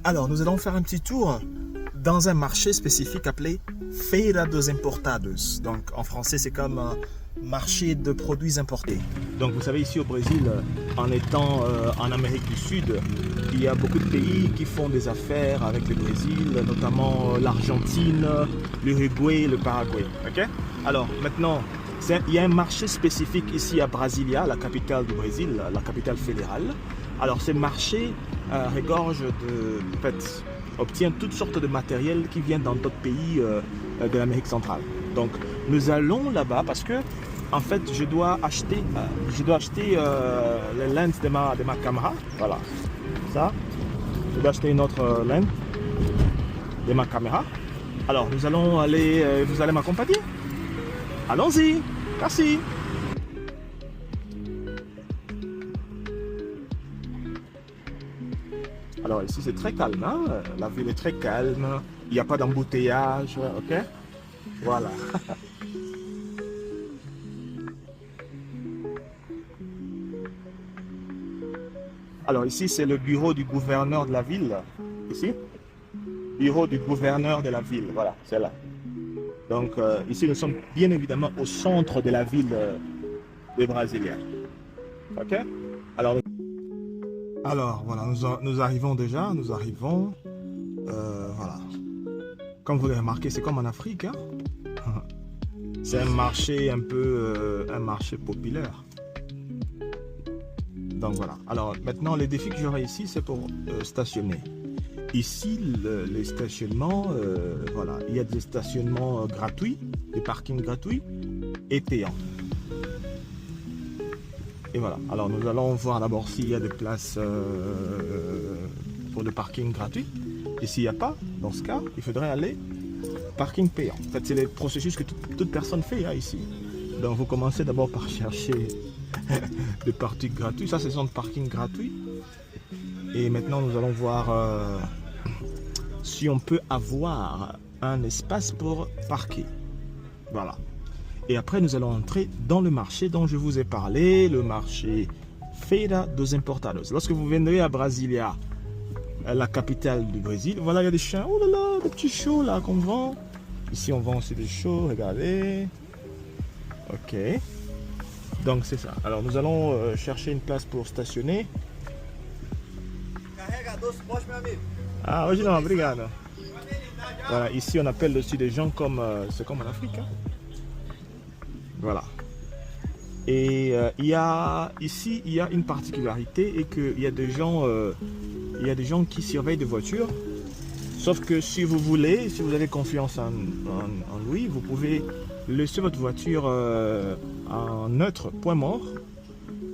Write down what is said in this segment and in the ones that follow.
Alors, nous allons faire un petit tour dans un marché spécifique appelé Feira dos Importados. Donc, en français, c'est comme marché de produits importés. Donc, vous savez, ici au Brésil, en étant en Amérique du Sud, il y a beaucoup de pays qui font des affaires avec le Brésil, notamment l'Argentine, l'Uruguay, le Paraguay. Ok? Alors, maintenant, il y a un marché spécifique ici à Brasilia, la capitale du Brésil, la capitale fédérale. Alors, ce marché regorge en fait, obtient toutes sortes de matériel qui viennent dans d'autres pays de l'Amérique centrale. Donc, nous allons là-bas parce que, en fait, je dois acheter les lentes de ma caméra. Voilà, ça. Je dois acheter une autre lente de ma caméra. Alors, nous allons aller, vous allez m'accompagner. Allons-y, merci. Alors ici c'est très calme, hein? La ville est très calme, il n'y a pas d'embouteillage, ok? Voilà. Alors ici c'est le bureau du gouverneur de la ville, ici. Bureau du gouverneur de la ville, voilà, c'est là. Donc ici nous sommes bien évidemment au centre de la ville de Brasilia. Ok? Alors voilà, nous arrivons déjà, voilà. Comme vous l'avez remarqué, c'est comme en Afrique, hein? C'est un marché un peu, un marché populaire. Donc voilà. Alors maintenant, les défis que j'aurai ici, c'est pour stationner. Ici, les stationnements, voilà, il y a des stationnements gratuits, des parkings gratuits et payants. Et voilà, alors nous allons voir d'abord s'il y a des places pour le parking gratuit. Et s'il n'y a pas, dans ce cas, il faudrait aller parking payant. En fait, c'est le processus que toute personne fait hein, ici. Donc vous commencez d'abord par chercher des parkings gratuits. Ça, ce sont des parkings gratuits. Et maintenant, nous allons voir si on peut avoir un espace pour parquer. Voilà. Et après, nous allons entrer dans le marché dont je vous ai parlé, le marché Feira dos Importados. Lorsque vous viendrez à Brasilia, la capitale du Brésil, voilà, il y a des chiens. Oh là là, des petits chiots là qu'on vend. Ici, on vend aussi des chiots, regardez. Ok. Donc, c'est ça. Alors, nous allons chercher une place pour stationner. Ah, hoje não, obrigado. Voilà, ici, on appelle aussi des gens comme... c'est comme en Afrique, hein. Voilà. Et ici, il y a une particularité et qu'il y a des gens qui surveillent des voitures. Sauf que si vous voulez, si vous avez confiance en lui, vous pouvez laisser votre voiture en neutre, point mort.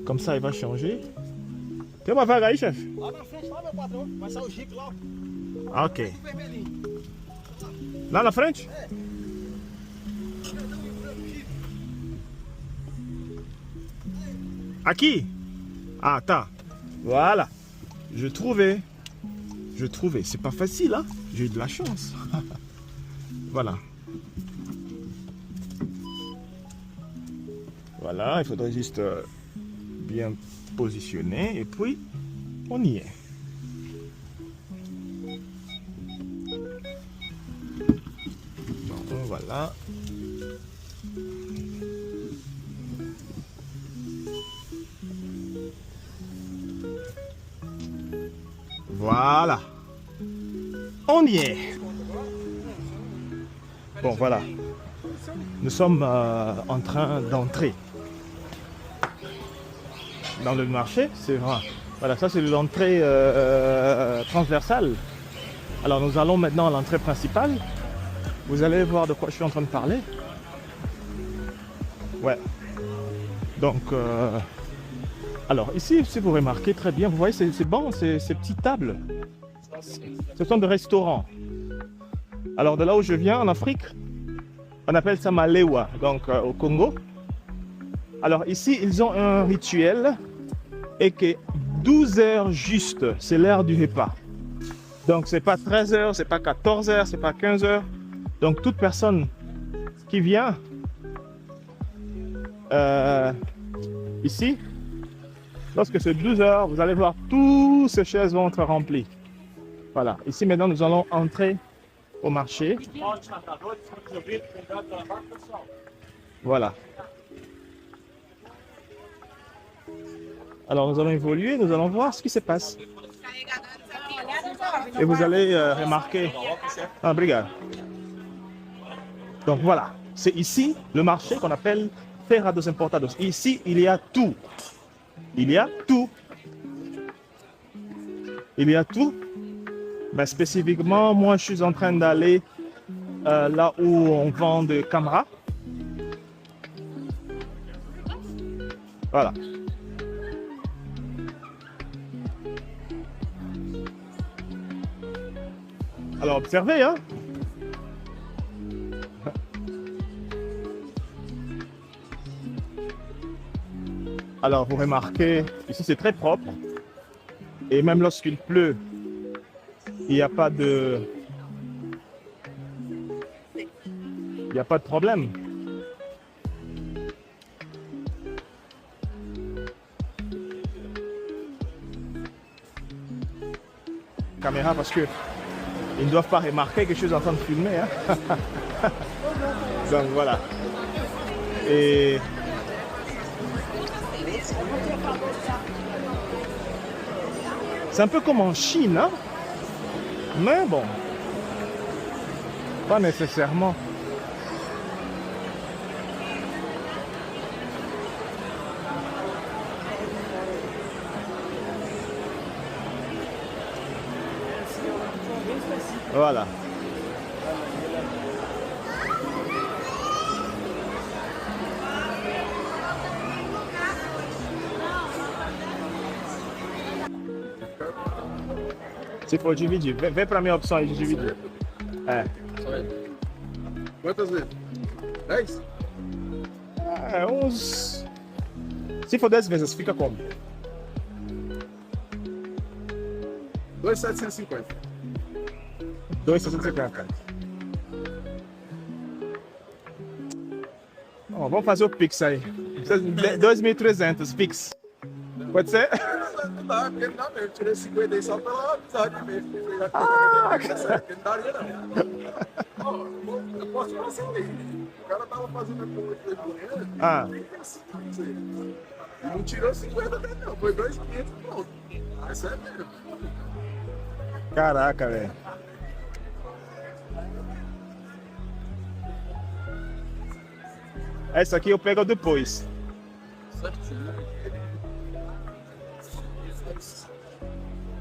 Comme ça, il va changer. Tem uma vaga aí, chef? Lá na frente, lá, meu patrão. Vai sair o Jeep lá. Ok. Lá na frente? Aqui? Ah, tá. Voilà. Je trouvais. C'est pas facile, hein? J'ai eu de la chance. Voilà. Voilà, il faudrait juste bien positionner et puis on y est. Bon, voilà. Voilà. On y est. Bon, voilà. Nous sommes en train d'entrer dans le marché. C'est vrai. Voilà, ça c'est l'entrée transversale. Alors nous allons maintenant à l'entrée principale. Vous allez voir de quoi je suis en train de parler. Ouais. Donc, alors ici, si vous remarquez très bien, vous voyez c'est bon, ces petites tables. Ce sont des restaurants. Alors de là où je viens, en Afrique, on appelle ça Malewa, donc au Congo. Alors ici, ils ont un rituel et que 12 heures juste, c'est l'heure du repas. Donc c'est pas 13 heures, c'est pas 14 heures, c'est pas 15 heures. Donc toute personne qui vient ici, lorsque c'est 12 heures, vous allez voir, toutes ces chaises vont être remplies. Voilà, ici maintenant nous allons entrer au marché. Voilà. Alors nous allons évoluer, nous allons voir ce qui se passe. Et vous allez remarquer... Ah, obrigado. Donc voilà, c'est ici le marché qu'on appelle Feira dos Importados. Ici, il y a tout. Il y a tout. Il y a tout. Mais spécifiquement, moi, je suis en train d'aller là où on vend des caméras. Voilà. Alors, observez, hein. Alors, vous remarquez, ici, c'est très propre. Et même lorsqu'il pleut, il n'y a pas de... Il n'y a pas de problème. Caméra parce que ils ne doivent pas remarquer que je suis en train de filmer. Hein. Donc voilà. Et c'est un peu comme en Chine, hein? Mais bon, pas nécessairement. Voilà. Se for dividir, vem para minha opção aí de dividir. É. Quantas vezes? 10? É, uns. Se for 10 vezes, fica como? 2,750. 2,650. Bom, vamos fazer o Pix aí. 2.300 Pix. Pode ser? Não dá, porque não dá mesmo. Eu tirei 50 aí só pela amizade mesmo. Porque não daria não. Ó, eu posso falar assim mesmo. O cara tava fazendo a conta de manhã. Ah. E não tirou 50 dele não. Foi 2,500 pronto. Essa é mesmo. Caraca, velho. Essa aqui eu pego depois.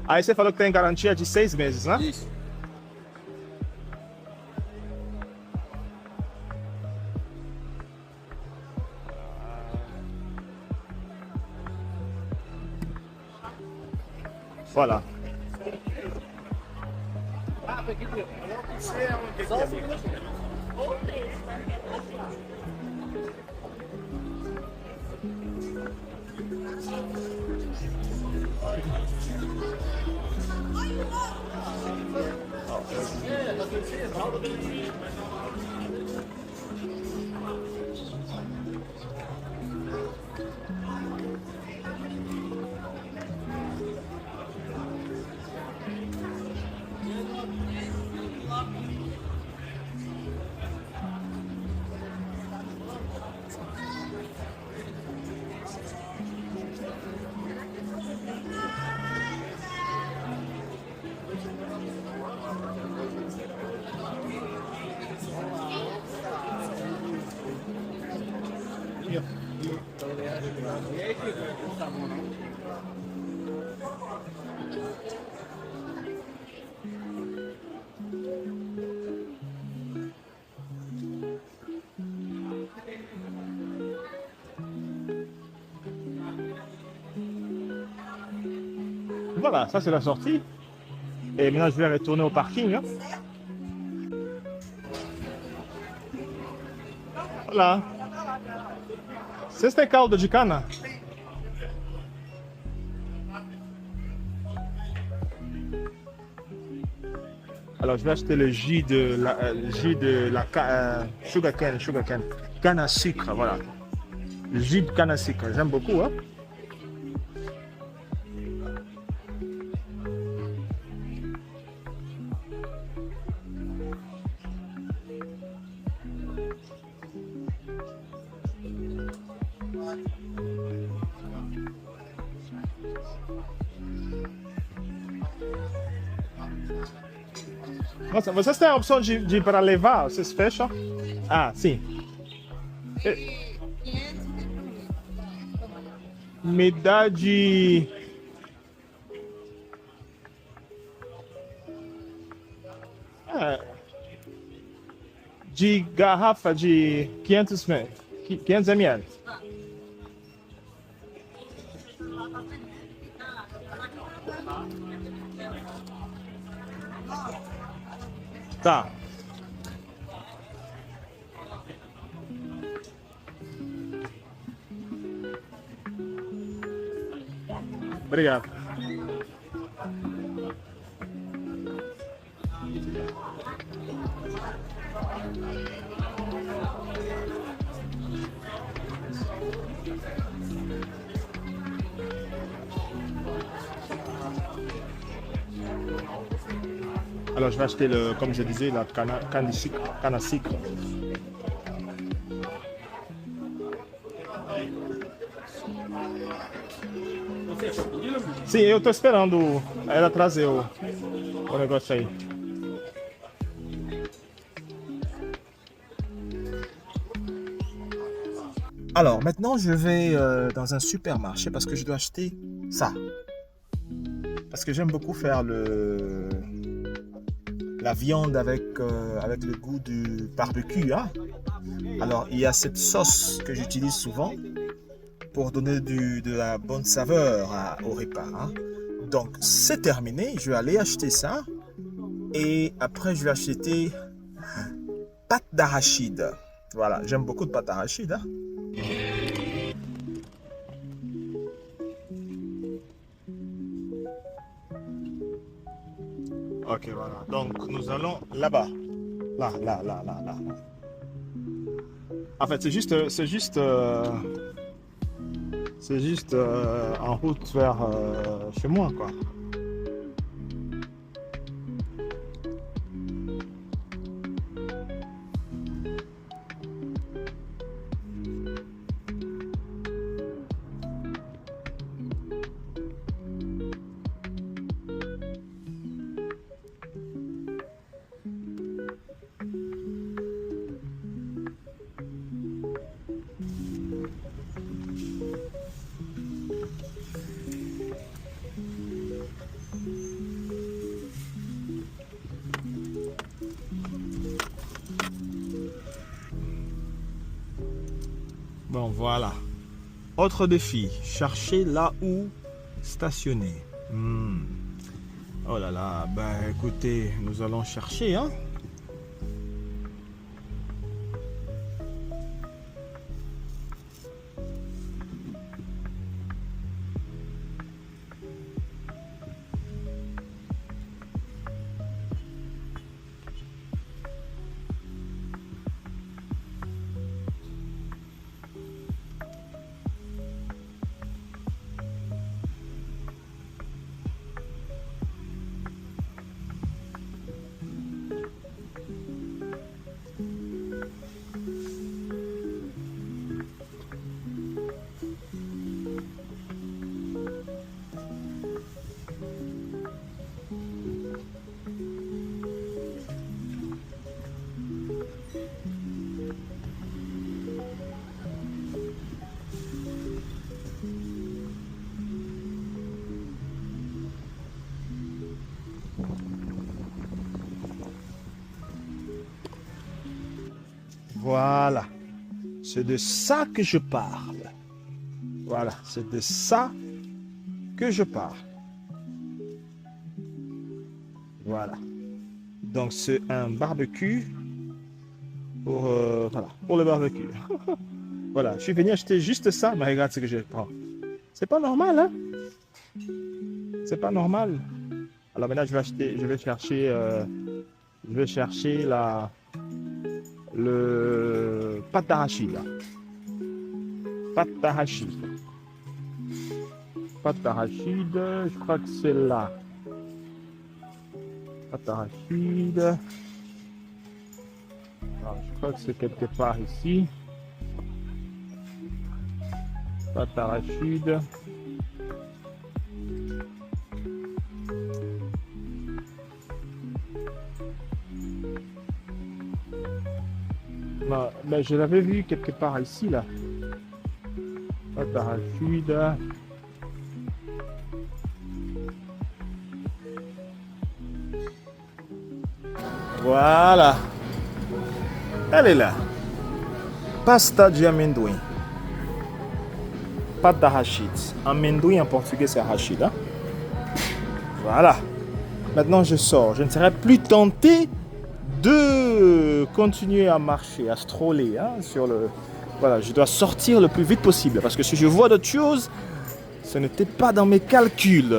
Aí você falou que tem garantia de 6 meses, né? Isso. Voilà. Voilà, ça c'est la sortie. Et maintenant je vais retourner au parking. Hein. Voilà. Vocês têm caldo de cana? Alors je vais acheter le jus de la sugar cane, canne à sucre, voilà. Le jus de canne à sucre, j'aime beaucoup, hein. Vocês têm a opção de ir para levar? Vocês fecham? Ah, sim. Me dá de... de garrafa de 500 ml. Tá. Obrigado. Alors je vais acheter le, comme je disais, la canne à sucre. Sim, eu tô esperando ela trazer o negócio aí. Alors maintenant je vais dans un supermarché parce que je dois acheter ça. Parce que j'aime beaucoup faire la viande avec le goût du barbecue. Hein? Alors il y a cette sauce que j'utilise souvent pour donner de la bonne saveur au repas. Hein? Donc c'est terminé, je vais aller acheter ça. Et après je vais acheter pâte d'arachide. Voilà, j'aime beaucoup de pâte d'arachide. Hein? Ok, voilà. Donc, nous allons là-bas. Là. En fait, c'est juste en route vers chez moi, quoi. Bon, voilà. Autre défi, chercher là où stationner. Oh là là, ben écoutez, nous allons chercher, hein. Voilà, c'est de ça que je parle. Voilà, c'est de ça que je parle. Voilà. Donc c'est un barbecue pour, voilà, pour le barbecue. Voilà, je suis venu acheter juste ça, mais regarde ce que je prends. C'est pas normal, hein? C'est pas normal. Alors maintenant je vais chercher le pâte d'arachide. Pâte d'arachide. Pâte d'arachide, je crois que c'est là. Pâte d'arachide. Je crois que c'est quelque part ici. Pâte d'arachide. Non, mais je l'avais vu quelque part ici, là. Pâte d'arachide. Voilà. Elle est là. Pasta de amendoim. Pâte d'arachide. Amendoim en portugais, c'est arachide. Hein? Voilà. Maintenant, je sors. Je ne serai plus tenté de continuer à marcher, à stroller sur le... Voilà, je dois sortir le plus vite possible. Parce que si je vois d'autres choses, ce n'était pas dans mes calculs.